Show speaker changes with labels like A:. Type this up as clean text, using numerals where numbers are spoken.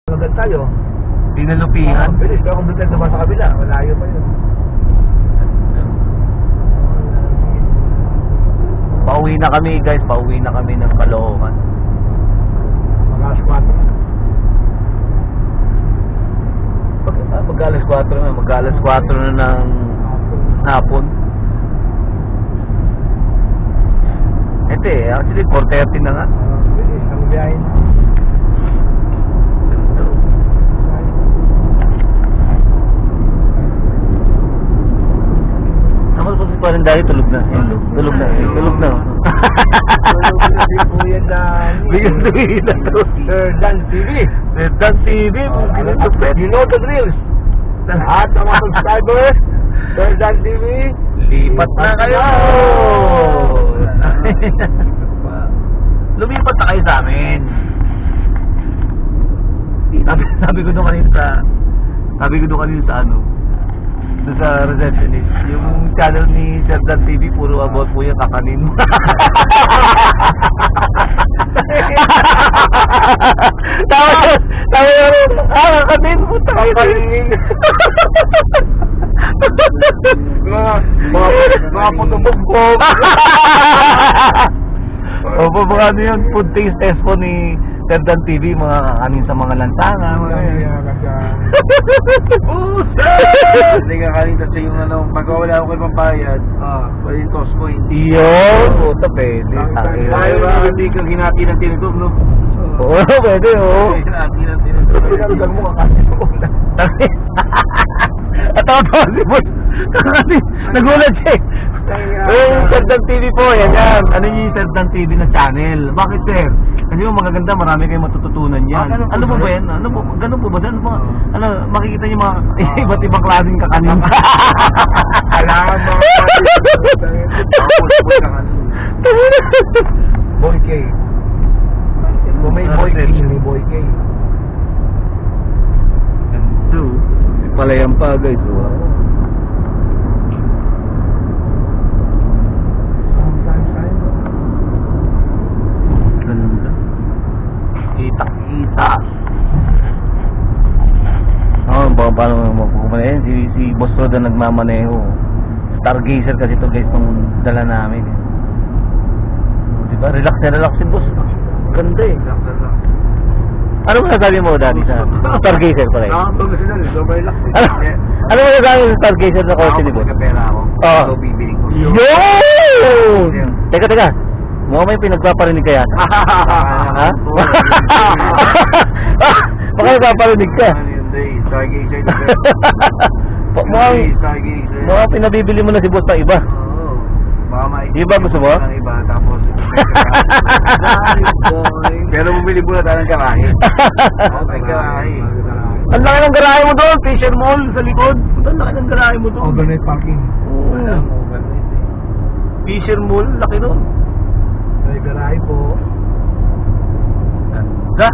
A: Agad tayo.
B: Dinalupihan.
A: Bilis, pero kung doon tayo naman sa kabila, malayo pa yun.
B: Pauwi na kami guys, pauwi na kami ng Caloocan.
A: Mag-alas 4.
B: Mag-alas 4 na, mag-alas 4 na ng hapon. Ito actually 4:30 na nga.
A: Bilis, ang biyahin.
B: Ako pa rin dahil tulog na. Tulog na.
A: Tulog na si Kuya Danny.
B: Bigyan tuwi na to.
A: Sir Dan TV.
B: Sir Dan TV.
A: You know the drills. Lahat ng mga subscribers, Sir Dan TV.
B: Lipat na kayo! Lumipat na kayo sa amin. Sabi ko doon kanina sa ano, doon sa receptionist, yung channel ni Sir Dan TV puro about po yung kakanin. Kakanin po tayo.
A: Mga putubugbog.
B: Opo, mga ano yun, food taste test po ni Sir Dan TV, mga kakanin sa mga lansangan.
A: Hindi ka kanin kasi yung ano, magkawala ako kay pambayad. Pwede yung toss ko hindi.
B: Yun, puta pwede.
A: Tayo ba hindi kang hinati ng tinitog, no?
B: Oo, pwede, oo.
A: Hinati ng tinitog. Pinarugag mo kakasin ko.
B: At ako si Boss. Nagulat siya eh. Yung Sir Dan TV po, yan. Ano yung Sir Dan TV na channel? Bakit sir? Kasi yung magaganda, marami kayong matututunan yan. Ano po ba yan? Ano po? Ganun po ba? Ano, makikita niyo mga iba't ibang klaseng kakanin.
A: Alam mo. Boy K. Kung may Boy K, may Boy K.
B: Ganito. Palayan pa guys. Ganda. Kita. Paano magpupumanehin? Si Boss Roda nagmamaneho. Stargazer kasi ito guys itong dala namin. Diba? Relax si Boss. Ganda eh. Ano mo nasabi mo daddy sa Stargazer pala eh?
A: Professional, sobrang relax.
B: Ano mo nasabi sa Stargazer na kotse ni Boss?
A: Pera ako.
B: Oo.
A: So, bibili ko.
B: Yun! Teka. Mukhang may pinagpaparinig kaya. Ha? Baka nagpaparinig ka.
A: Stargazer.
B: Mukhang pinabibili mo na si Boss pa iba.
A: Oo. Baka maisip.
B: Iba gusto mo?
A: Ang iba, tapos pero bumili muna tayo ng garahe. Okay, garahe.
B: Ang laki ng garahe mo doon, Fisher Mall sa likod. Ang laki ng garahe mo doon.
A: Overnight parking.
B: Oo. Fisher Mall, laki doon.
A: May garahe po.
B: Ganda.